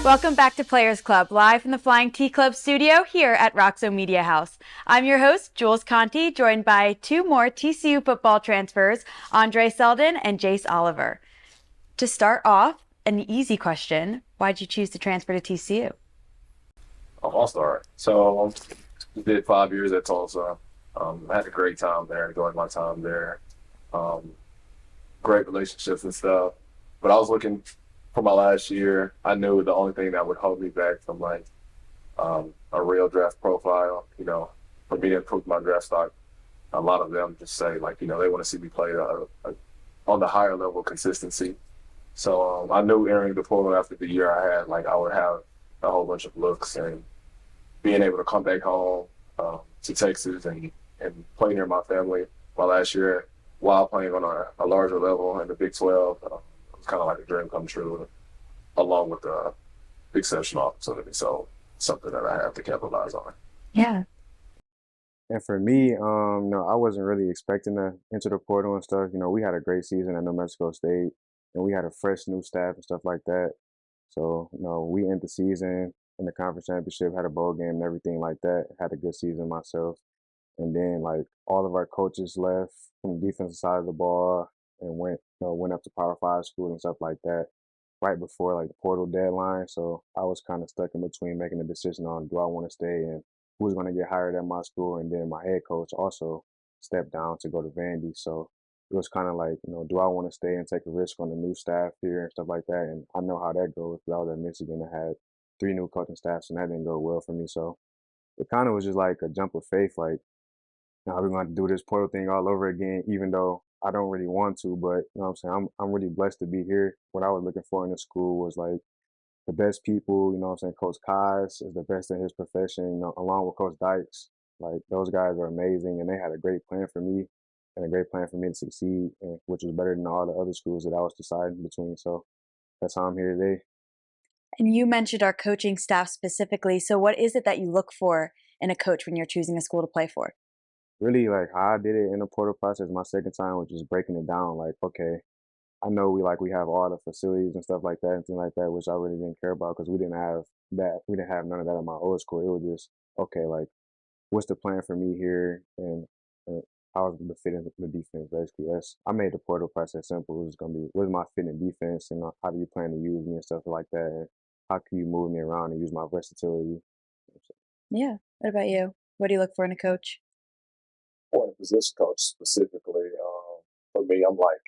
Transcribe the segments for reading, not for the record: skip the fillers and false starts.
Welcome back to Players Club, live from the Flying T Club studio here at Roxo Media House. I'm your host, Jules Conti, joined by two more TCU football transfers, Andre Seldon and Jaise Oliver. To start off, an easy question, why'd you choose to transfer to TCU? I'll start. So did 5 years at Tulsa. I had a great time there, enjoyed my time there. Um, Great relationships and stuff. But I was looking for my last year. I knew the only thing that would hold me back from a real draft profile, for me to improve my draft stock. A lot of them just say they want to see me play on the higher level consistency. So I knew entering the portal after the year I had, I would have a whole bunch of looks and being able to come back home to Texas and play near my family my last year while playing on a larger level in the Big 12. It was kind of like a dream come true, along with the exceptional opportunity. So something that I have to capitalize on. Yeah. And for me, I wasn't really expecting to enter the portal and stuff. We had a great season at New Mexico State, and we had a fresh new staff and stuff like that. So, we ended the season in the conference championship, had a bowl game and everything like that. Had a good season myself. And then all of our coaches left from the defensive side of the ball and went up to Power Five school and stuff like that right before the portal deadline. So I was kind of stuck in between making a decision on do I want to stay and who's going to get hired at my school. And then my head coach also stepped down to go to Vandy. So it was kind of do I want to stay and take a risk on the new staff here and stuff like that? And I know how that goes because I was at Michigan and had three new coaching staffs and that didn't go well for me. So it kind of was just like a jump of faith. Now we're going to do this portal thing all over again, even though I don't really want to. But you know what I'm saying? I'm really blessed to be here. What I was looking for in the school was the best people. You know what I'm saying? Coach Kaz is the best in his profession. Along with Coach Dykes, those guys are amazing, and they had a great plan for me and a great plan for me to succeed, and, which was better than all the other schools that I was deciding between. So that's how I'm here today. And you mentioned our coaching staff specifically. So, what is it that you look for in a coach when you're choosing a school to play for? Really, how I did it in the portal process, my second time was just breaking it down. Okay, I know we have all the facilities and stuff like that and things like that, which I really didn't care about because we didn't have that. We didn't have none of that at my old school. It was just okay, what's the plan for me here and how was the fit in the defense. Basically, that's I made the portal process simple. It was gonna be what's my fit in defense and how do you plan to use me and stuff like that. And how can you move me around and use my versatility? Yeah. What about you? What do you look for in a coach? For a position coach specifically, for me, I'm like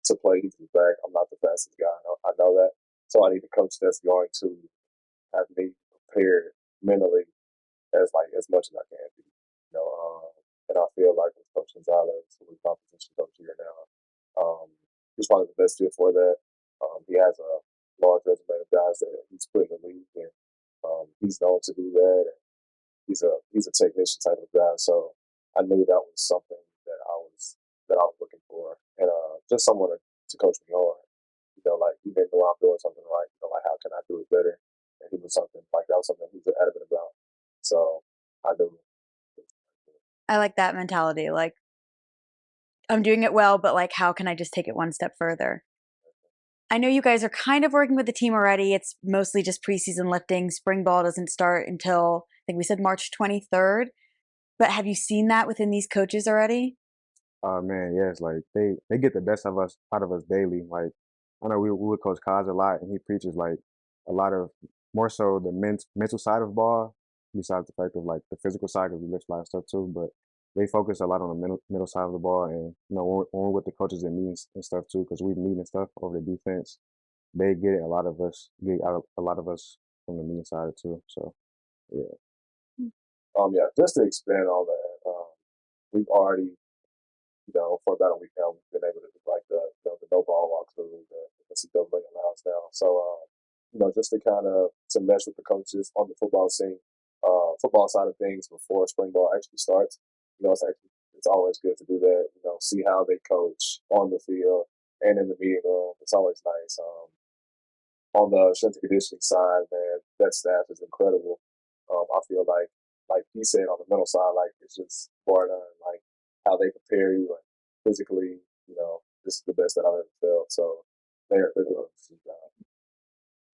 to play defensive back. I'm not the fastest guy. I know that. So I need a coach that's going to have me prepared mentally as much as I can be. And I feel like with Coach Gonzalez, who's my position coach here now, he's probably the best fit for that. He has a large resume of guys that he's put in the league, and he's known to do that. And he's a technician type of guy, so I knew that was something that I was looking for, and just someone to coach me on. Even though I'm doing something right, how can I do it better? And he was something like that was something he was adamant about. So I knew. I like that mentality. Like, I'm doing it well, but how can I just take it one step further? I know you guys are kind of working with the team already. It's mostly just preseason lifting. Spring ball doesn't start until I think we said March 23rd. But have you seen that within these coaches already? Man, yes, they get the best of us out of us daily. I know we would coach Kaz a lot, and he preaches a lot of more so the mental side of ball, besides the fact of the physical side because we lift a lot of stuff too. But they focus a lot on the middle side of the ball, and when we're with the coaches and meetings and stuff too, because we meet and stuff over the defense, they get it. A lot of us get out a lot of us from the meeting side too. So yeah. Yeah, just to expand on that, we've already, for about a week now, we've been able to do the no ball walkthrough, the NCAA allows now. So, just to kind of to mesh with the coaches on the football scene, football side of things before spring ball actually starts. It's always good to do that. See how they coach on the field and in the meeting room. It's always nice. On the strength and conditioning side, man, that staff is incredible. I feel like he said on the mental side, it's just more than how they prepare you and physically, this is the best that I've ever felt. So they're doing a good job.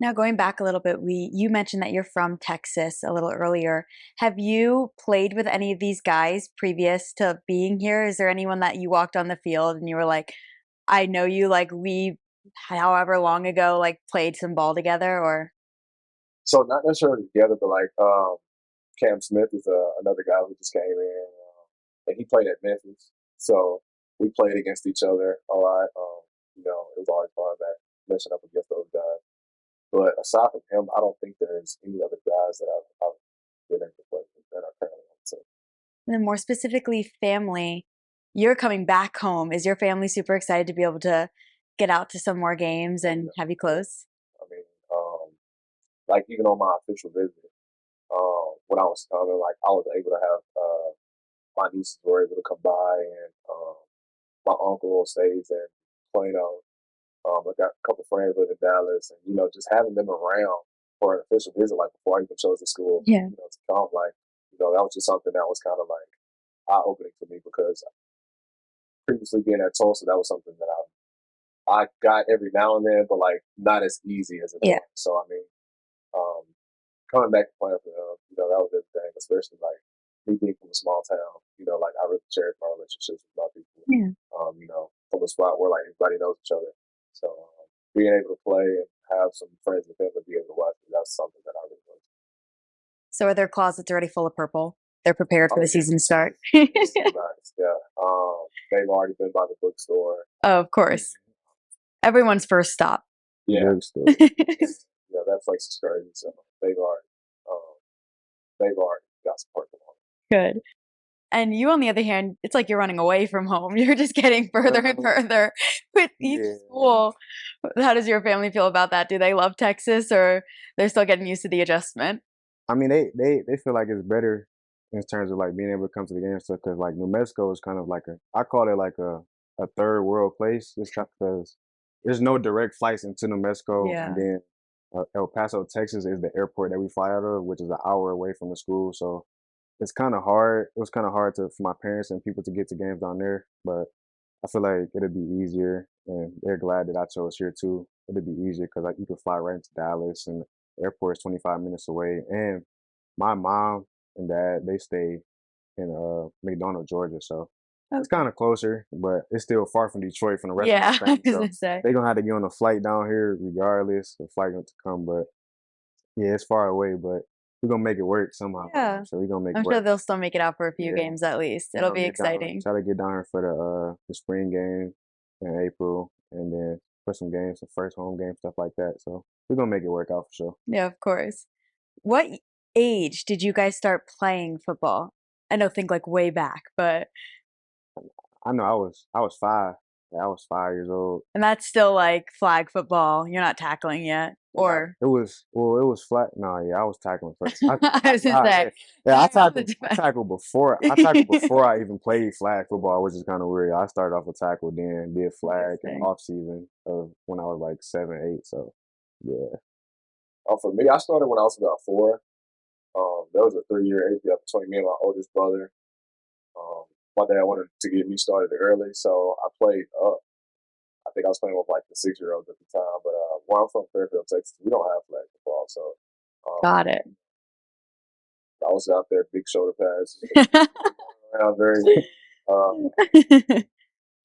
Now going back a little bit, you mentioned that you're from Texas a little earlier. Have you played with any of these guys previous to being here? Is there anyone that you walked on the field and you were like, I know you, like we however long ago like played some ball together or So not necessarily together, but like Cam Smith is another guy who just came in, and he played at Memphis. So we played against each other a lot. It was always fun that messing up against those guys. But aside from him, I don't think there's any other guys that I've been able to play with that are currently on the team. and then more specifically family, you're coming back home. Is your family super excited to be able to get out to some more games and have you close? I mean, like even on my official visit, when I was coming, like I was able to have my nieces were able to come by, and my uncle stays in Plano. I got a couple friends live in Dallas, and just having them around for an official visit, like before I even chose the school, Yeah. to come, like that was just something that was kind of like eye opening for me because previously being at Tulsa, that was something that I got every now and then, but like not as easy as it Yeah. was. So I mean, um, coming back to playing for them, that was everything, especially like me being from a small town, like I really cherish my relationships with my people, Yeah. from a spot where like everybody knows each other. So being able to play and have some friends with them and be able to watch me, that's something that I really want. So are their closets already full of purple? They're prepared for Oh, the yeah. season start. Nice. Yeah. They've already been by the bookstore. Oh, of course. Everyone's first stop. Yeah. Bookstore. Yeah, that place is crazy. So they've already, um, they've already got some work on. Good. And you, on the other hand, it's like you're running away from home. You're just getting further and further with each Yeah. school. How does your family feel about that? Do they love Texas or they're still getting used to the adjustment? I mean, they feel like it's better in terms of like being able to come to the game and stuff. Because like New Mexico is kind of like I call it like a third world place. Just because there's no direct flights into New Mexico, and Yeah. then El Paso, Texas, is the airport that we fly out of, which is an hour away from the school. So it's kind of hard. It was kind of hard for my parents and people to get to games down there, but I feel like it'll be easier, and they're glad that I chose here too. It'll be easier because like you can fly right into Dallas, and the airport is 25 minutes away. And my mom and dad, they stay in McDonough, Georgia, so it's Okay. kind of closer, but it's still far from Detroit from the rest of Yeah, my I family. was So gonna say. they're gonna have to get on a flight down here regardless. The flight going to come, but yeah, it's far away, but we're gonna make it work somehow. Yeah. So we're gonna make it I'm sure work. they'll still make it out for a few Yeah. games at least. You It'll know, be get down, exciting. try to get down here for the spring game in April, and then for some games, some first home game stuff like that. So we're gonna make it work out for sure. Yeah, of course. What age did you guys start playing football? I know think like way back, but I know I was 5. Yeah, I was 5 years old. and that's still like flag football. You're not tackling yet. Or It was flat. No, yeah, I was tackling first. I was gonna say, Yeah, you know the I difference. tackled before I tackled before I even played flag football, which is kind of weird. I started off with tackle, then did flag in the Interesting. off season of when I was like 7, 8. So yeah. For me, I started when I was about 4. There was a 3-year age gap between me and my oldest brother. Um, my dad wanted to get me started early, so I played up. I think I was playing with like the 6-year-olds at the time. But where I'm from, Fairfield, Texas, we don't have flag football, so Got it. I was out there, big shoulder pads, around very. Um, and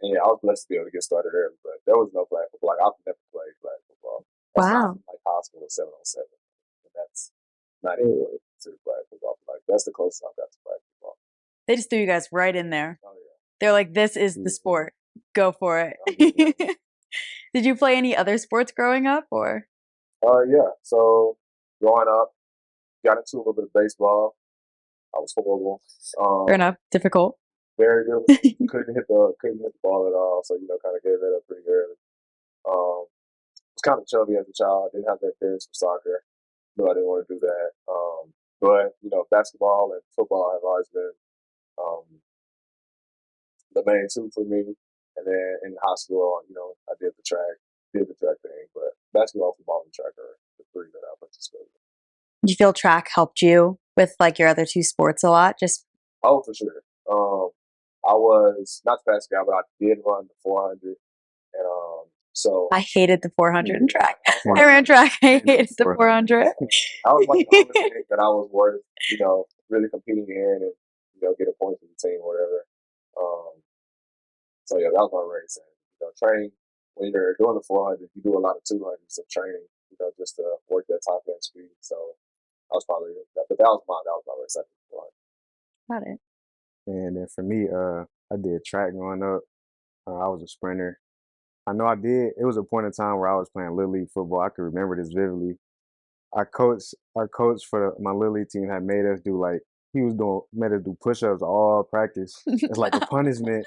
yeah, I was blessed to be able to get started early, but there was no flag football. Like I've never played flag football. That's not Wow. like high school 7-on-7, and that's not even really considered flag football. Like that's the closest I've got to flag football. They just threw you guys right in there. Oh yeah. They're like, this is the Yeah. sport. Go for Yeah. it. Did you play any other sports growing up or? Yeah. So growing up, got into a little bit of baseball. I was horrible. Fair enough. Difficult. Very good. Couldn't hit the ball at all. So kind of gave that up pretty early. Was kind of chubby as a child. Didn't have that experience for soccer. Knew I didn't want to do that. But basketball and football have always been um, the main two for me. And then in high school, I did the track thing. But basketball, football, and track are the three that I participated in. Do you feel track helped you with like your other two sports a lot? Just Oh, for sure. I was not the fastest guy, but I did run the 400, and So I hated the 400 in track. I was I like, ran track. I Ain't no hated the 400. I was like the only thing that I was worth, really competing in and, get a point for the team or whatever. Um, so yeah, that was my race. And, train when you're doing the 400, you do a lot of 200s of training, just to work that top end speed. So that was probably it. But that was my race. I think. Got it. And then for me, I did track growing up. I was a sprinter. I know I did. It was a point in time where I was playing little league football. I can remember this vividly. Our coach for my little league team had made us do like made us do push-ups all practice. It's like a punishment.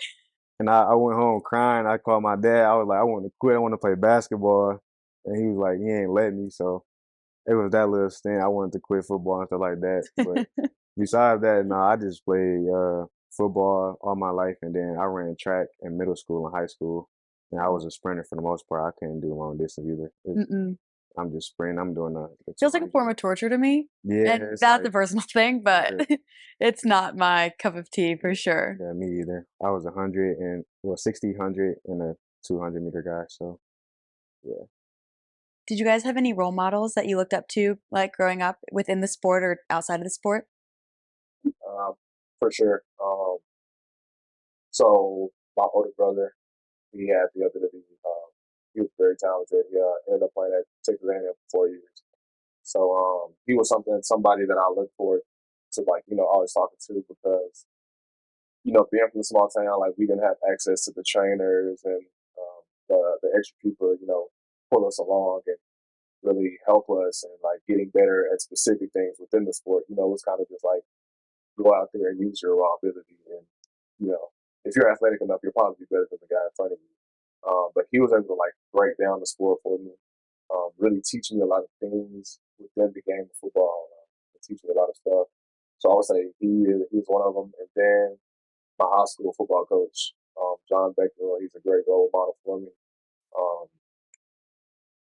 And I went home crying. I called my dad. I was like, I want to quit. I want to play basketball. And he was like, he ain't let me. So it was that little stint. I wanted to quit football and stuff like that. But besides that, no, I just played football all my life, and then I ran track in middle school and high school. And I was a sprinter for the most part. I couldn't do long distance either. Mm-mm. I'm just sprinting. I'm doing the Feels like a 200. form of torture to me. Yeah, And it's that's a like personal thing, but yeah, it's not my cup of tea for sure. yeah, me either. I was 100 and 60, 100 and a 200-meter guy. So yeah. Did you guys have any role models that you looked up to, like growing up within the sport or outside of the sport? Um, for sure. So my older brother, he had the ability. He was very talented. He ended up playing at Texas A&M for 4 years. So he was somebody that I looked forward to, like, always talking to because, being from a small town, like we didn't have access to the trainers and the extra people, pull us along and really help us and like getting better at specific things within the sport. It's kind of just like go out there and use your raw ability. And, if you're athletic enough, you'll probably be better than the guy in front of you. But he was able to like break down the sport for me, really teach me a lot of things within the game of football, teach me a lot of stuff. So I would say he's one of them. And then my high school football coach, John Beckner, he's a great role model for me. Um,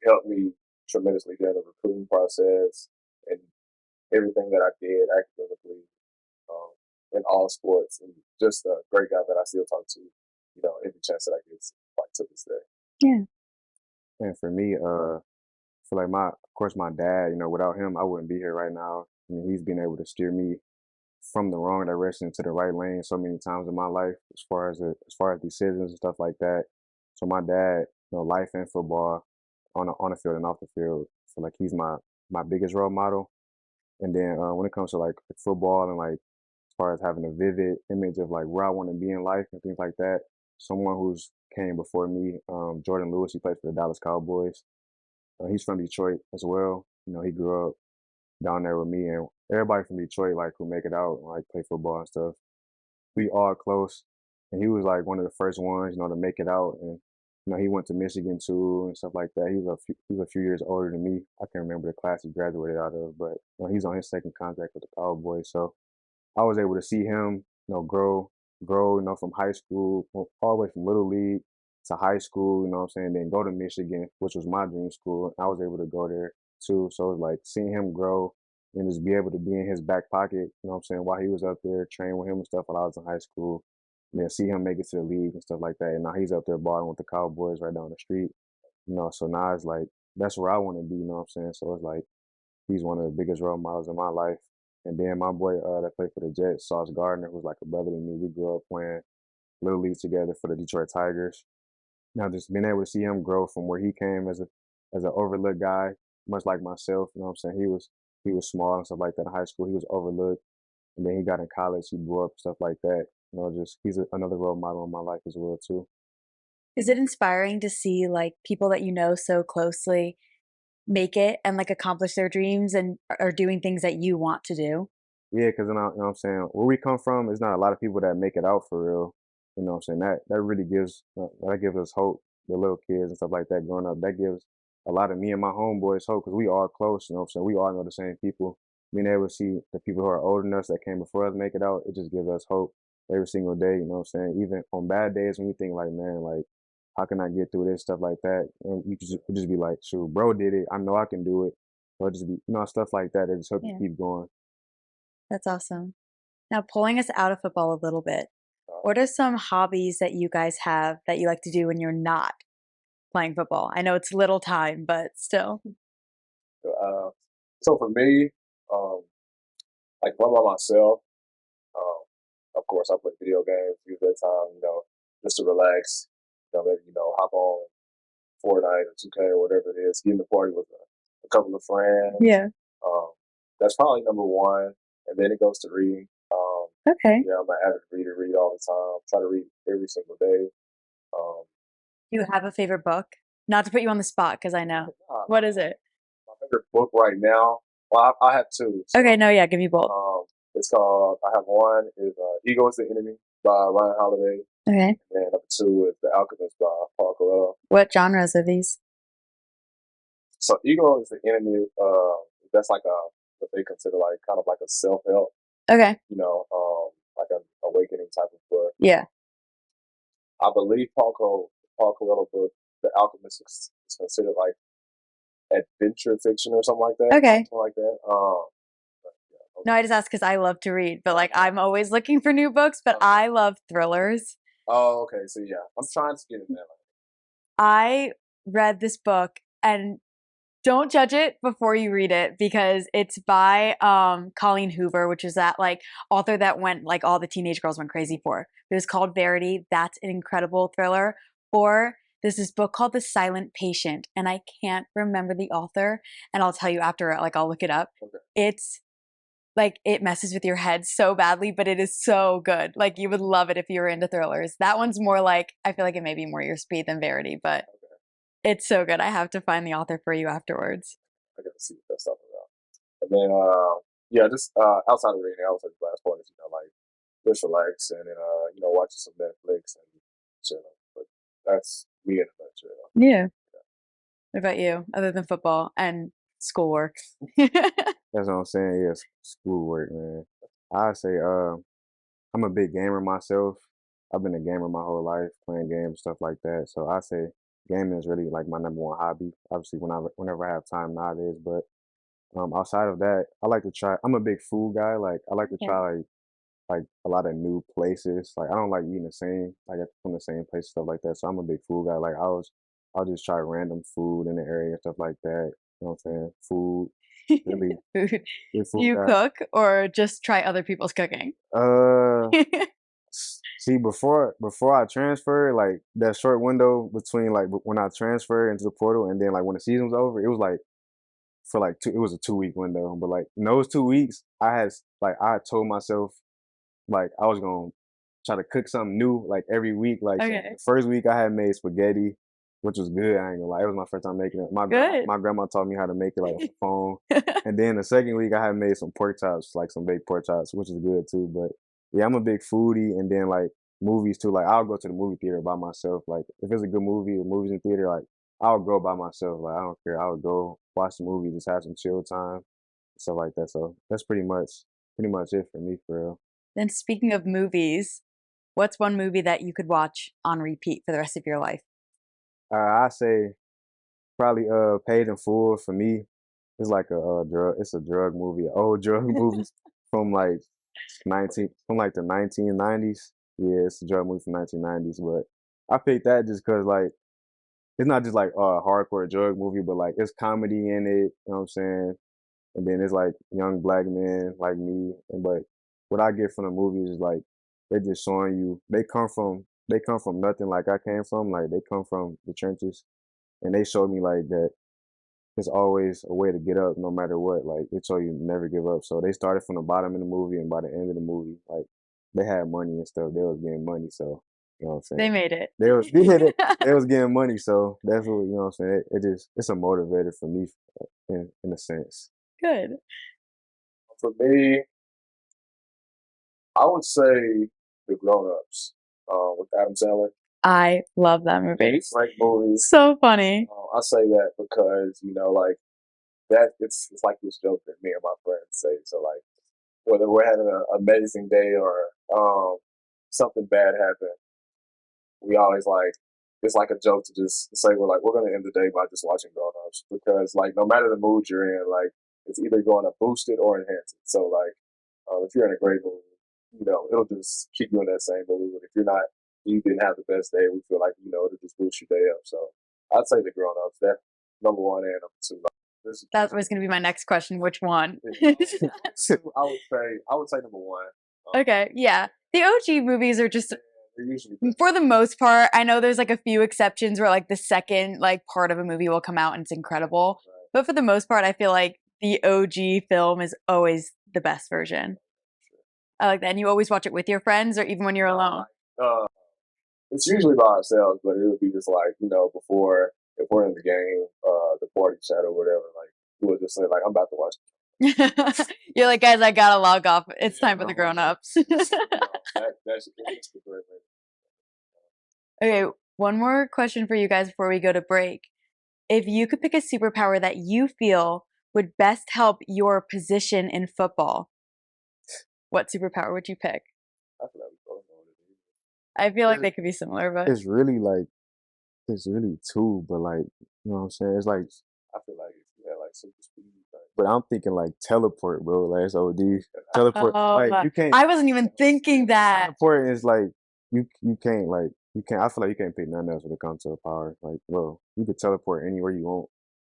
helped me tremendously during the recruiting process and everything that I did academically, um, in all sports, and just a great guy that I still talk to, every chance that I get, like to this day. Yeah. And for me, for like of course, my dad, without him, I wouldn't be here right now. I mean, he's been able to steer me from the wrong direction to the right lane so many times in my life, as far as decisions and stuff like that. So my dad, life and football, on the field and off the field, so like he's my biggest role model. And then when it comes to like football and like as far as having a vivid image of like where I want to be in life and things like that, someone who's came before me, Jordan Lewis, he played for the Dallas Cowboys. He's from Detroit as well. He grew up down there with me, and everybody from Detroit, like who make it out, like play football and stuff. We all close, and he was like one of the first ones, to make it out. And he went to Michigan too and stuff like that. He's a few years older than me. I can't remember the class he graduated out of, but he's on his second contract with the Cowboys. So I was able to see him, grow, from high school, all the way from little league to high school, what I'm saying, then go to Michigan, which was my dream school. I was able to go there too. So it was like seeing him grow and just be able to be in his back pocket, what I'm saying, while he was up there, train with him and stuff while I was in high school. And then see him make it to the league and stuff like that. And now he's up there balling with the Cowboys right down the street. So now it's like that's where I want to be, what I'm saying? So it's like he's one of the biggest role models in my life. And then my boy that played for the Jets, Sauce Gardner, who's like a brother to me. We grew up playing little league together for the Detroit Tigers. Now just being able to see him grow from where he came as an overlooked guy, much like myself. You know what I'm saying? He was small and stuff like that in high school. He was overlooked, and then he got in college. He blew up, stuff like that. Just he's another role model in my life as well too. Is it inspiring to see like people that you know so closely make it and like accomplish their dreams and are doing things that you want to do? Yeah, because what I'm saying, where we come from, there's not a lot of people that make it out for real. What I'm saying, that really gives us hope. The little kids and stuff like that growing up, that gives a lot of me and my homeboys hope because we all close. What I'm saying, we all know the same people. Being able to see the people who are older than us that came before us make it out, it just gives us hope every single day. You know what I'm saying? Even on bad days when you think like, man, like how can I get through this stuff like that? And you just be like, shoot, bro did it. I know I can do it. Or just be, stuff like that. It just help you Yeah, keep going. that's awesome. Now, pulling us out of football a little bit, Uh, what are some hobbies that you guys have that you like to do when you're not playing football? I know it's little time, but still. So for me, um, like one by myself, um, of course, I play video games, use that time, just to relax. Maybe hop on Fortnite or 2K or whatever it is, get in the party with a couple of friends. Yeah. Um, that's probably number one, and then it goes to reading. Okay. I'm an avid reader, read all the time, try to read every single day. Um, Do you have a favorite book? Not to put you on the spot, because I know. What is it? my favorite book right now, well, I have two. So, Okay, no, yeah, give me both. it's called, I have one is Ego is the Enemy by Ryan Holiday, Okay. and number two is The Alchemist by Paul Coelho. What genres are these? So Ego is the Enemy, that's like what they consider like kind of like a self-help, Okay. like an awakening type of book. Yeah. I believe Paul Coelho book, The Alchemist is considered like adventure fiction or something like that. Okay. Something like that. Yeah. No, I just asked because I love to read, but like I'm always looking for new books, but I love thrillers. Oh, okay. So yeah, I'm trying to get in there. I read this book and don't judge it before you read it because it's by Colleen Hoover, which is that like author that went like all the teenage girls went crazy for. It was called Verity. That's an incredible thriller. Or there's this book called The Silent Patient, and I can't remember the author, and I'll tell you after, like I'll look it up. Okay. It's like it messes with your head so badly, but it is so good. Like you would love it if you were into thrillers. That one's more like I feel like it may be more your speed than Verity, but it's so good. I have to find the author for you afterwards. I got to see what that's talking about. And then, just outside of reading, I was like the last point is like just relax and then watching some Netflix and chilling. But that's me in a nutshell. Yeah. What about you, other than football and schoolwork? That's what I'm saying. Yes, schoolwork, man. I say, I'm a big gamer myself. I've been a gamer my whole life, playing games, stuff like that. So I say gaming is really like my number one hobby. Obviously, whenever I have time nowadays, but outside of that, I like to try. I'm a big food guy. Like I like to Okay. try like a lot of new places. Like I don't like eating the same like from the same place stuff like that. So I'm a big food guy. Like I'll just try random food in the area stuff like that. You know what I'm saying? Food, really Food. big Do food you guy. cook or just try other people's cooking? Uh, See, before I transferred, like that short window between like when I transferred into the portal and then like when the season was over, it was like for like it was a 2 week window. But like in those 2 weeks, I had told myself like I was gonna try to cook something new like every week. Like so Okay. the first week I had made spaghetti, which was good. I ain't gonna lie, it was my first time making it. Good. My grandma taught me how to make it like on the phone. And then the second week I had made some pork chops, like some baked pork chops, which is good too. But yeah, I'm a big foodie, and then like movies too. Like I'll go to the movie theater by myself. Like if it's a good movie, the movies in theater, like I'll go by myself. Like I don't care. I would go watch the movie, just have some chill time, stuff like that. So that's pretty much it for me for real. Then speaking of movies, what's one movie that you could watch on repeat for the rest of your life? I say probably Paid in Full for me. It's like a drug. It's a drug movie, an old drug movie from like from like the 1990s. Yeah, it's a drug movie from 1990s. But I picked that just because like it's not just like a hardcore drug movie, but like it's comedy in it. You know what I'm saying? And then it's like young black men like me. And but what I get from the movies is like they just showing you they come from nothing like I came from. Like they come from the trenches, and they showed me like that there's always a way to get up no matter what. Like they told you never give up. So they started from the bottom in the movie, and by the end of the movie, like they had money and stuff. They was getting money, so you know what I'm saying. They made it. They was getting money, so that's what you know what I'm saying. It just it's a motivator for me in a sense. Good. For me, I would say The Grown Ups with Adam Sandler. I love that movie. It's like movies. So funny. I say that because like that it's like this joke that me and my friends say. So like whether we're having an amazing day or something bad happened, we always like it's like a joke to just say we're gonna end the day by just watching Grown Ups because like no matter the mood you're in, like it's either going to boost it or enhance it. So like if you're in a great mood, it'll just keep you in that same mood. But if you didn't have the best day, we feel like it'll just boost your day up. So I'd say the grown ups. That number one and number two. Like, this is That was going to be my next question. Which one? yeah, I would say number one. Okay, yeah. The OG movies are just, They're usually for the most part, I know there's like a few exceptions where like the second like part of a movie will come out and it's incredible. right. But for the most part, I feel like the OG film is always the best version. I like that. And you always watch it with your friends or even when you're alone. Uh, it's usually by ourselves, but it would be just like before if we're in the game, the party chat or whatever. Like we'll just say like I'm about to watch. You're like, guys, I gotta log off. It's Yeah, time for the grown-ups. that's the great thing. Okay, one more question for you guys before we go to break. If you could pick a superpower that you feel would best help your position in football, what superpower would you pick? I feel like we both know what it is. I feel like they could be similar, but It's really like it's really two, but like you know what I'm saying. It's like, I feel like if you had like super speed, like, but I'm thinking like teleport, bro. Like it's OD. Teleport. Like oh, you can't. I wasn't even thinking that. Teleport is like you can't like you can't. I feel like you can't pick nothing else when it comes to a power. Like, bro, you could teleport anywhere you want.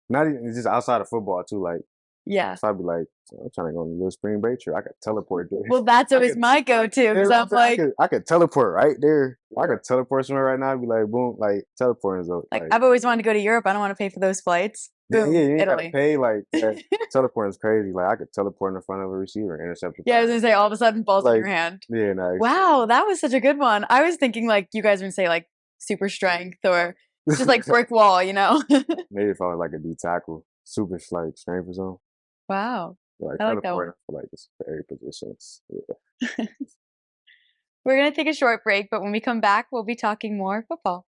Not even it's just outside of football too. Like, Yeah. so I'd be like, I'm trying to go on a little spring break trip. I could teleport there. Well, that's always could- my go-to because I'm like, I could teleport right there. I could teleport somewhere right now. I'd be like, boom, like teleporting is like I've always wanted to go to Europe. I don't want to pay for those flights. Boom, yeah, you ain't gotta Italy. pay like teleporting is crazy. Like I could teleport in front of a receiver, and intercept. Yeah, I was gonna say all of a sudden balls in Like, your hand. Yeah, nice. Wow, that was such a good one. I was thinking like you guys were gonna say like super strength or just like brick wall, you know? Maybe if I was like a D tackle, super like strength zone. Wow, Like I like that one. teleporting for like just for every positions. Yeah. We're gonna take a short break, but when we come back, we'll be talking more football.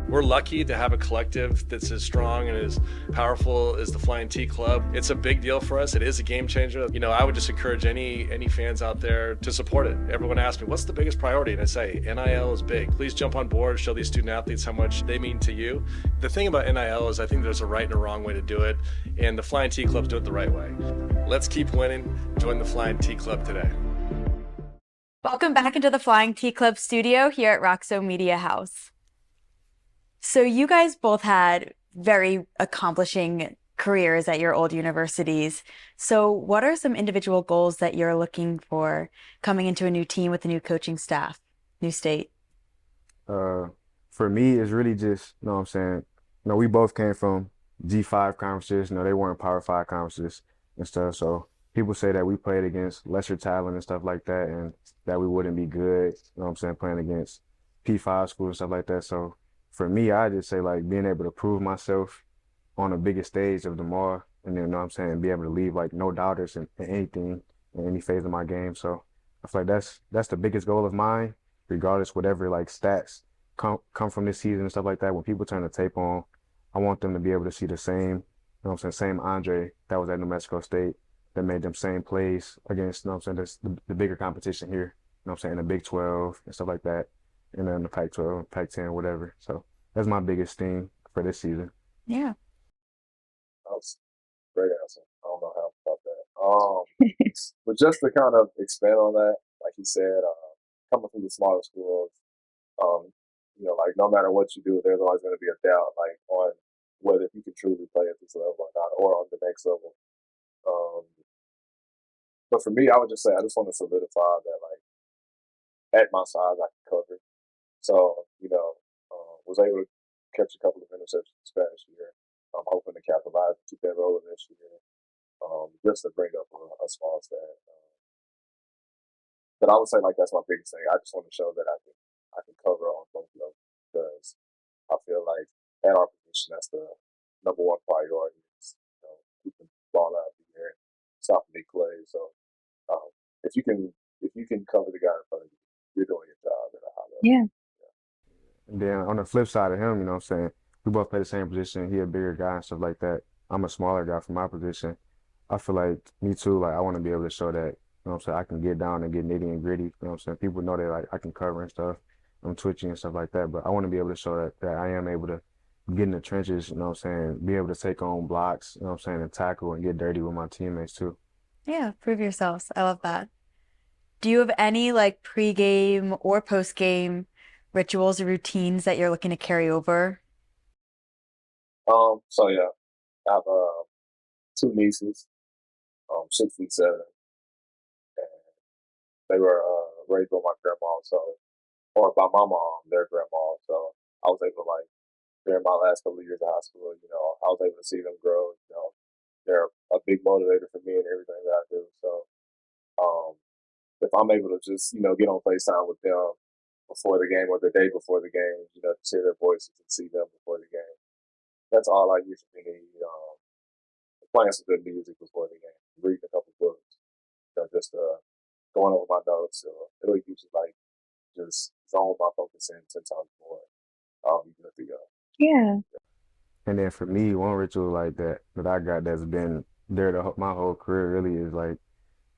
We're lucky to have a collective that's as strong and as powerful as the Flying T Club. It's a big deal for us. It is a game changer. You know, I would just encourage any fans out there to support it. Everyone asks me, what's the biggest priority? And I say, NIL is big. Please jump on board, show these student athletes how much they mean to you. The thing about NIL is I think there's a right and a wrong way to do it, and the Flying T Club's do it the right way. Let's keep winning. Join the Flying T Club today. Welcome back into the Flying T Club studio here at Roxo Media House. So you guys both had very accomplishing careers at your old universities. So what are some individual goals that you're looking for coming into a new team with a new coaching staff, new state? For me, it's really just, you know what I'm saying, we both came from G5 conferences, they weren't Power 5 conferences and stuff. So people say that we played against lesser talent and stuff like that, and that we wouldn't be good, you know what I'm saying, playing against P5 schools and stuff like that. So for me, I just say like being able to prove myself on the biggest stage of them all, and then, you know what I'm saying, be able to leave like no doubters in anything, in any phase of my game. So I feel like that's the biggest goal of mine, regardless whatever like stats come from this season and stuff like that. When people turn the tape on, I want them to be able to see the same, you know what I'm saying, same Andre that was at New Mexico State that made them same plays against, you know what I'm saying, the bigger competition here, you know what I'm saying, the Big 12 and stuff like that, and then the Pac-12, Pac-10, whatever. So that's my biggest thing for this season. Yeah. That was a great answer. I don't know how about that. But just to kind of expand on that, like you said, coming from the smaller schools, like no matter what you do, there's always going to be a doubt, like on whether you can truly play at this level or not, or on the next level. But for me, I would just say I just want to solidify that, like at my size, I can cover. So was able to catch a couple of interceptions this past year. I'm hoping to capitalize and keep that rolling this year, just to bring up a small stat. But I would say like that's my biggest thing. I just want to show that I can cover on both levels because I feel like at our position that's the number one priority. Is, keeping the ball out of the air, stopping big plays. So if you can cover the guy in front of you, you're doing your job at a high level. Yeah. And then on the flip side of him, you know what I'm saying, we both play the same position. He a bigger guy and stuff like that. I'm a smaller guy for my position. I feel like me too, like I want to be able to show that, you know what I'm saying, I can get down and get nitty and gritty. You know what I'm saying? People know that like I can cover and stuff. I'm twitchy and stuff like that. But I want to be able to show that I am able to get in the trenches, you know what I'm saying, be able to take on blocks, you know what I'm saying, and tackle and get dirty with my teammates too. Yeah, prove yourselves. I love that. Do you have any like pre-game or post-game rituals or routines that you're looking to carry over? So yeah, I have two nieces, 6 and 7, and they were raised by my grandma, or by my mom, their grandma. So I was able to like during my last couple of years of high school, I was able to see them grow. They're a big motivator for me and everything that I do. So um, if I'm able to just get on FaceTime with them before the game or the day before the game, to hear their voices and see them before the game, that's all I usually need. Playing some good music before the game, reading a couple books, just going over my notes. So it'll usually like just zone my focus in 10 times more. I'll be good to go. Yeah. And then for me, one ritual like that I got that's been there my whole career really is like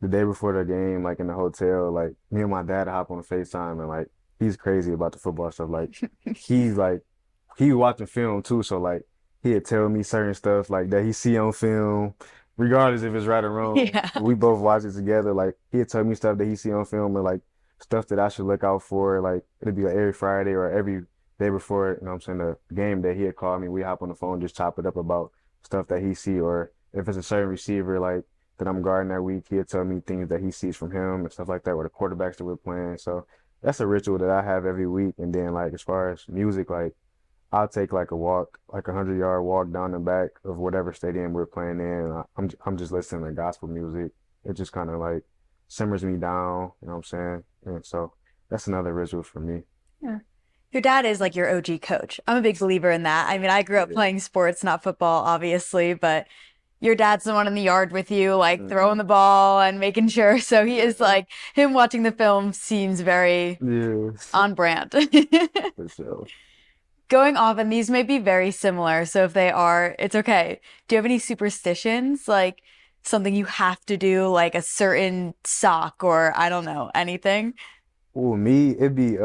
the day before the game, like in the hotel, like me and my dad hop on FaceTime and like he's crazy about the football stuff. Like he watching film too, so like he'd tell me certain stuff like that he see on film, regardless if it's right or wrong. Yeah. We both watch it together. Like he'd tell me stuff that he see on film and like stuff that I should look out for. Like it'd be like every Friday or every day before, what I'm saying, the game that he had called me. We hop on the phone, just chop it up about stuff that he see, or if it's a certain receiver like that I'm guarding that week, he'll tell me things that he sees from him and stuff like that, or the quarterbacks that we're playing. So that's a ritual that I have every week. And then like as far as music, like I'll take like a walk, like 100-yard walk down the back of whatever stadium we're playing in. And I'm just listening to gospel music. It just kind of like simmers me down, you know what I'm saying? And so that's another ritual for me. Yeah. Your dad is like your OG coach. I'm a big believer in that. I mean, I grew up Yeah. playing sports, not football, obviously, but your dad's the one in the yard with you, like Mhm. throwing the ball and making sure. So he is like, him watching the film seems very Yeah, on brand. for sure. Going off, and these may be very similar. So if they are, it's okay. Do you have any superstitions, like something you have to do, like a certain sock or I don't know, anything? Ooh, me, it'd be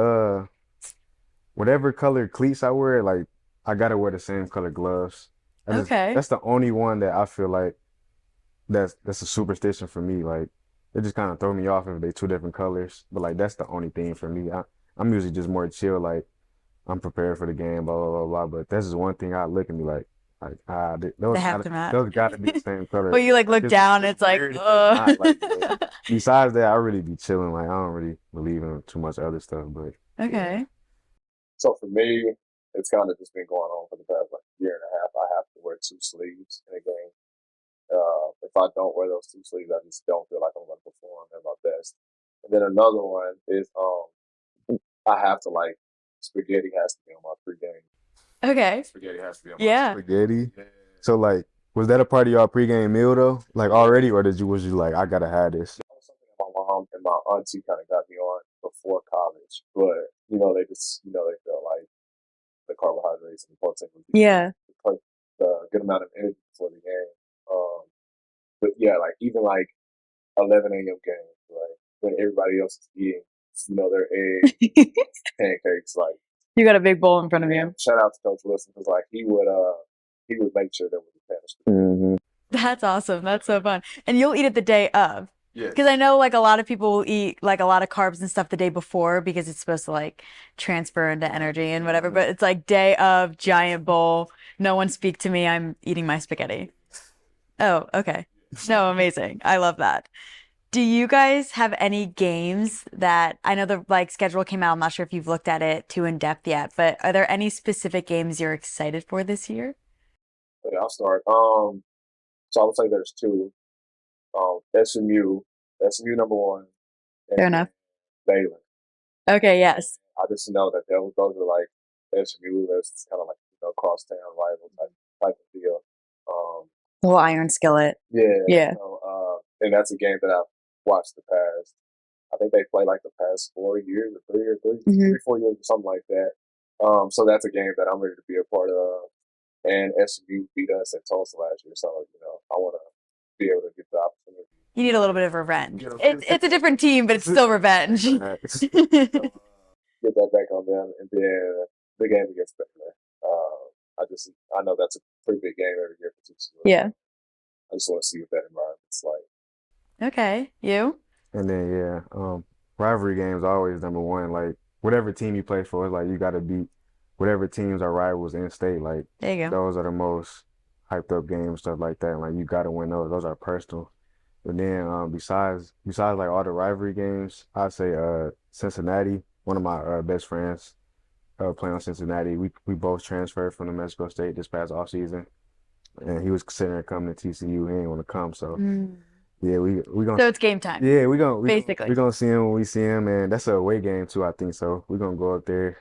whatever color cleats I wear, like I gotta wear the same color gloves. Okay. That's the only one that I feel like that's a superstition for me. Like it just kind of throw me off if they two different colors. But like that's the only thing for me. I'm usually just more chill, like I'm prepared for the game, blah blah blah blah. But that's just one thing I look at me like They have to match. those gotta be the same color. Well, you like look It's down, it's like, weird if it's not. Like yeah. ugh. Besides that, I really be chilling. Like I don't really believe in too much other stuff. But yeah. Okay. So for me, it's kind of just been going on for the past like year and a half. I have to wear two sleeves in a game. If I don't wear those two sleeves, I just don't feel like I'm going to perform at my best. And then another one is I have to like spaghetti has to be on my pregame. Okay. Spaghetti has to be on my Yeah. Spaghetti. yeah. So like, was that a part of your pregame meal though? Like already, or was you like, I gotta have this? That was something that my mom and my auntie kind of got me on before college, but they just they felt like the carbohydrates and the protein would be Yeah. the good amount of energy before the game. But yeah, like even like 11 a.m. games, right? When everybody else is eating, their eggs, pancakes, like You got a big bowl in front of you. shout out to Coach Wilson because like he would make sure there was a Spanish. Hmm. That's awesome. That's so fun. And you'll eat it the day of. Yeah. Because I know like a lot of people will eat like a lot of carbs and stuff the day before because it's supposed to like transfer into energy and whatever. But it's like day of, giant bowl. No one speak to me. I'm eating my spaghetti. Oh, okay. No, amazing. I love that. Do you guys have any games that I know the like schedule came out? I'm not sure if you've looked at it too in depth yet, but are there any specific games you're excited for this year? Yeah, I'll start. So I would say there's two. SMU number one, Fair and enough. Baylor. Okay, yes. I just know that those are like SMU. That's kind of like crosstown rival type of deal. Um, Little iron skillet. yeah. Yeah. And that's a game that I've watched the past. I think they play like the past 4 years or 3 or Mhm. 4 years or something like that. So that's a game that I'm ready to be a part of. And SMU beat us at Tulsa last year, so I want to be able to get the opportunity. You need a little bit of revenge. You know, It's a different team, but it's still revenge. Facts. Get that back on them, and then the game against Baylor. I know that's a pretty big game every year for TCU. Yeah. I just want to see what that environment's like. Okay. You? And then rivalry games are always number one. Like whatever team you play for, it's like you gotta beat whatever teams are rivals in state, like There you go. those are the most hyped up games, stuff like that. Like you got to win those. Those are personal. But then besides like all the rivalry games, I'd say Cincinnati. One of my best friends playing on Cincinnati. We both transferred from New Mexico State this past off season, and he was considering coming to TCU. He ain't want to come, so Mm. yeah, we gonna So it's game time, yeah we basically. gonna see him when we see him, and that's a away game too, I think. So we're gonna go up there.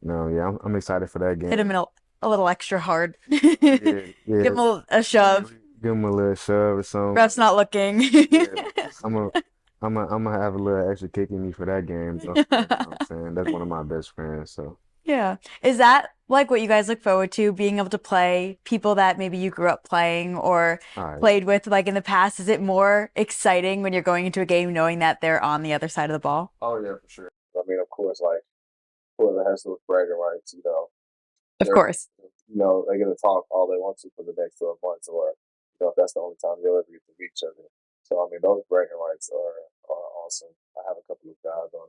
Yeah, I'm excited for that Hit him game. in a little extra hard. Yeah, Give yeah, him a shove. give him a little shove or something. Ref's not looking. Yeah, I'm a I'm gonna have a little extra kick in me for that game, though. You know what I'm saying? That's one of my best friends, so. Yeah. Is that like what you guys look forward to, being able to play people that maybe you grew up playing or All right. played with like in the past? Is it more exciting when you're going into a game knowing that they're on the other side of the ball? Oh yeah, for sure. I mean, of course, like whoever has those bragging rights, Of they're course. they're gonna talk all they want to for the next 12 months, or if that's the only time you'll ever get to meet each other. So I mean, those bragging rights are awesome. I have a couple of guys on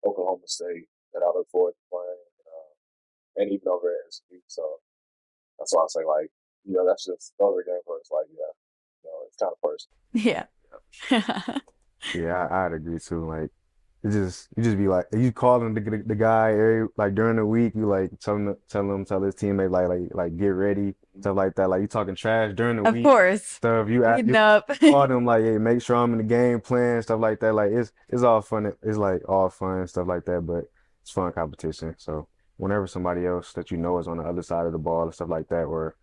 Oklahoma State that I look forward to playing, and even over at SU. So that's why I say like, that's just those are games where it's like, yeah, it's kind of personal. Yeah. Yeah, I'd agree too. Like, you just be like you calling the guy like during the week. You like tell his teammate like get ready, stuff like that. Like you talking trash during the Of week, course. stuff. Heating You up. call them like, hey, make sure I'm in the game plan, stuff like that. Like it's all fun. It's like all fun and stuff like that. But it's fun competition. So whenever somebody else that you know is on the other side of the ball and stuff like that, or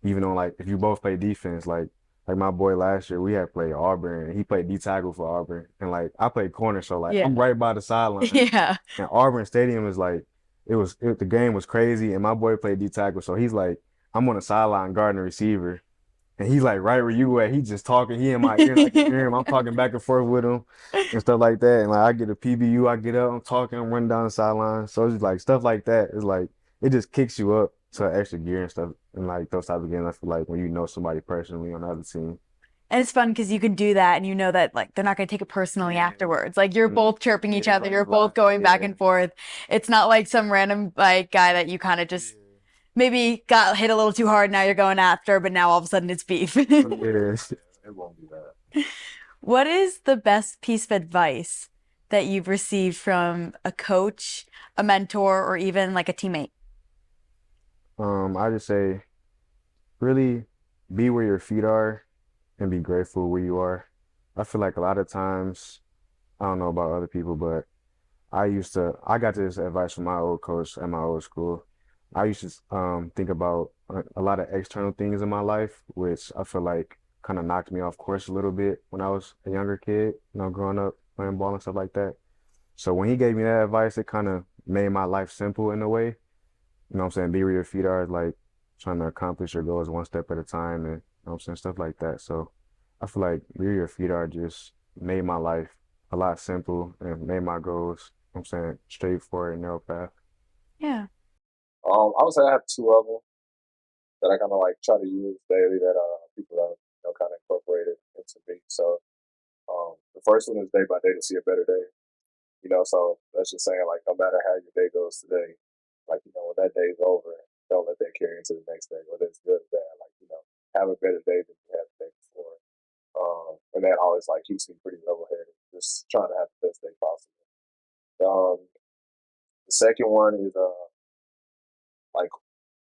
even on like if you both play defense, like my boy last year, we had played Auburn and he played D tackle for Auburn. And like I played corner, so like Yeah. I'm right by the sideline. Yeah. And Auburn Stadium is like the game was crazy and my boy played D tackle. So he's like, I'm on the sideline guarding the receiver. And he's like right where you at. He's just talking. He in my ear, and I can hear him. I'm talking back and forth with him and stuff like that. And like I get a PBU, I get up, I'm talking, I'm running down the sideline. So it's just like stuff like that. It's like it just kicks you up to extra gear and stuff. And like those type of games, I feel like when you know somebody personally on the other team. And it's fun because you can do that and you know that like they're not going to take it personally Yeah. afterwards. Like you're both chirping each Yeah, other, like you're both going back yeah. and forth. It's not like some random like guy that you kind of just maybe got hit a little too hard, now you're going after, but now all of a sudden it's beef. Yeah. It won't be that. What is the best piece of advice that you've received from a coach, a mentor, or even like a teammate? I just say really be where your feet are and be grateful where you are. I feel like a lot of times, I don't know about other people, but I got this advice from my old coach at my old school. I used to think about a lot of external things in my life, which I feel like kind of knocked me off course a little bit when I was a younger kid, growing up playing ball and stuff like that. So when he gave me that advice, it kind of made my life simple in a way. You know what I'm saying? Be where your feet are, like trying to accomplish your goals one step at a time and you know what I'm saying, stuff like that. So I feel like be where your feet are just made my life a lot simple and made my goals, you know what I'm saying, straightforward and narrow path. Yeah. I would say I have two of them that I kind of like try to use daily that people have kind of incorporated into me. So the first one is day by day to see a better day. So that's just saying like no matter how your day goes today, like when that day is over, don't let that carry into the next day, whether it's good or bad. Like have a better day than you had the day before. And that always like keeps me pretty level headed, just trying to have the best day possible. Um, the second one is like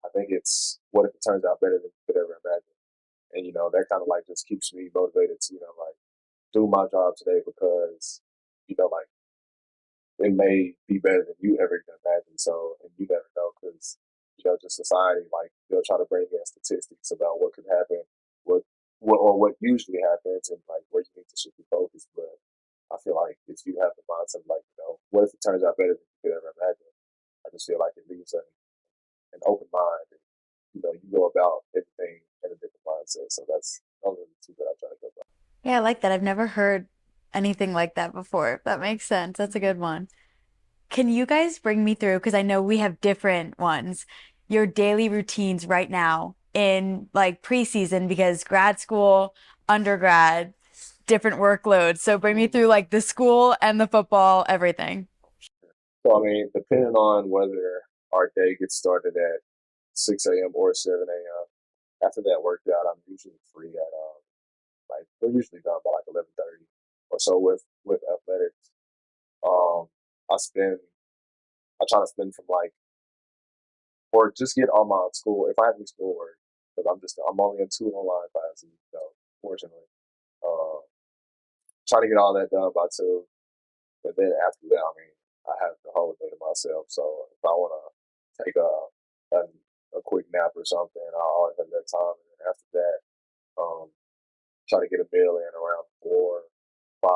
I think it's what if it turns out better than you could ever imagine, and that kind of like just keeps me motivated to like do my job today because like it may be better than you ever can imagine. So, and you never know because just society like they'll try to bring in statistics about what could happen, what usually happens, and like where you need to shift your focus. But I feel like if you have the mindset like what if it turns out better than you could ever imagine, I just feel like it leaves an open mind. And, you go about everything in a different mindset. So those are the two that I try to go by. Yeah, I like that. I've never heard anything like that before. That makes sense. That's a good one. Can you guys bring me through, because I know we have different ones, your daily routines right now in like preseason, because grad school, undergrad, different workloads. So bring me through like the school and the football, everything. So I mean, depending on whether our day gets started at 6 a.m. or 7 a.m. After that workout, I'm usually free at like we're usually done by like 11:30 or so with athletics. Um, I spend I try to spend from like or just get all my school if I have any schoolwork because I'm only in 2 online classes, fortunately. Uh, try to get all that done by 2. But then after that, I mean, I have the whole day to myself. So if I want to take a quick nap or something, I always have that time. And then after that, um, try to get a meal in around 4, 5,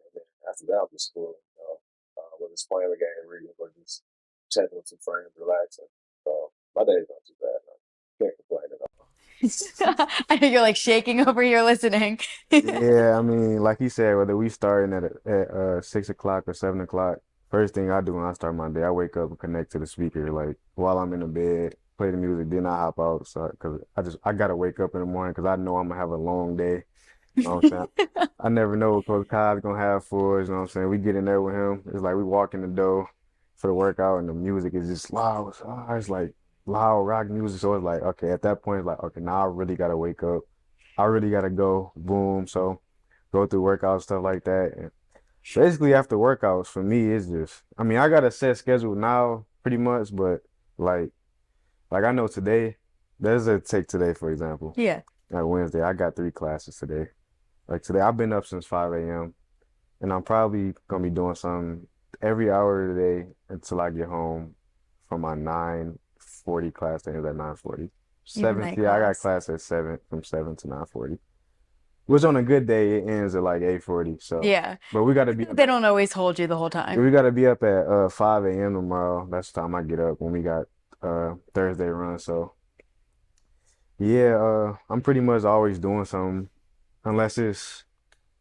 and then after that, I'm just cool. Whether it's playing a game, reading, or just chatting with some friends, relaxing. So my day's not too bad. I can't complain at all. I know you're like shaking over here listening. Yeah, I mean, like you said, whether we starting at 6 o'clock or 7 o'clock, first thing I do when I start my day, I wake up and connect to the speaker, like while I'm in the bed, play the music, then I hop out, so because I gotta wake up in the morning because I know I'm gonna have a long day. You know what I'm saying? I never know what Coach Kyle's gonna have for us. You know what I'm saying? We get in there with him. It's like we walk in the door for the workout, and the music is just loud. It's like loud rock music. So it's like, okay, at that point, it's like, okay, now I really gotta wake up. I really gotta go. Boom. So go through workouts, stuff like that. And basically, after workouts, for me, it's just, I mean, I got a set schedule now, pretty much, but like, like I know today, there's a take today, for example. Yeah. Like Wednesday, I got 3 classes today. Like today, I've been up since 5 a.m. and I'm probably gonna be doing something every hour of the day until I get home from my 9:40 class that ends at 9:40. Your 7, night yeah, I got class. class at 7 from 7 to 9:40. Which on a good day it ends at like 8:40. So, Yeah. but we gotta be They don't always hold you the whole time. we gotta be up at 5 a.m. tomorrow. That's the time I get up when we got Thursday run. So yeah, I'm pretty much always doing something unless it's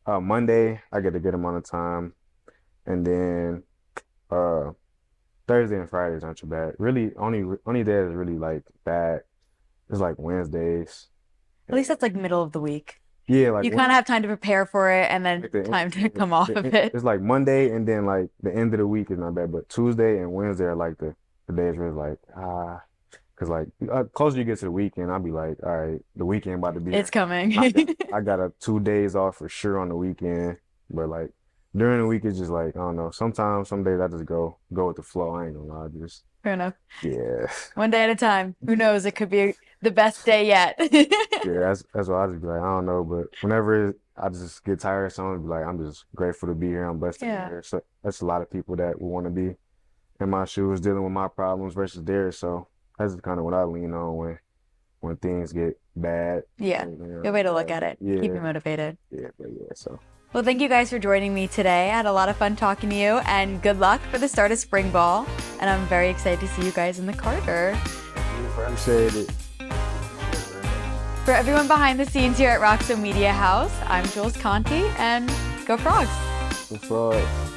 Monday, I get a good amount of time, and then uh Thursday and Fridays aren't too bad. Really, only day is really like bad. It's like Wednesdays. At least that's like middle of the week. Yeah, like You kind of have time to prepare for it and then like the time to come off of it. it's like Monday and then like the end of the week is not bad, but Tuesday and Wednesday are like the days where it's like because like closer you get to the weekend, I'll be like, all right, the weekend about to be It's here. coming. I got 2 days off for sure on the weekend, but like during the week it's just like I don't know. Sometimes some days I just go with the flow. I ain't gonna lie, just Fair enough. yeah, One day at a time. Who knows? It could be the best day yet. yeah. That's why I just be like I don't know, but whenever I just get tired of something, be like I'm just grateful to be here. I'm blessed to be Yeah. here. So that's a lot of people that would want to be in my shoes dealing with my problems versus theirs. So that's kind of what I lean on when things get bad. Yeah. Good way to look at it. Keep you Yeah, motivated. but yeah. So. Well, thank you guys for joining me today. I had a lot of fun talking to you, and good luck for the start of spring ball. And I'm very excited to see you guys in the Carter. Appreciate it. For everyone behind the scenes here at Roxo Media House, I'm Jules Conti, and go Frogs! The fraud.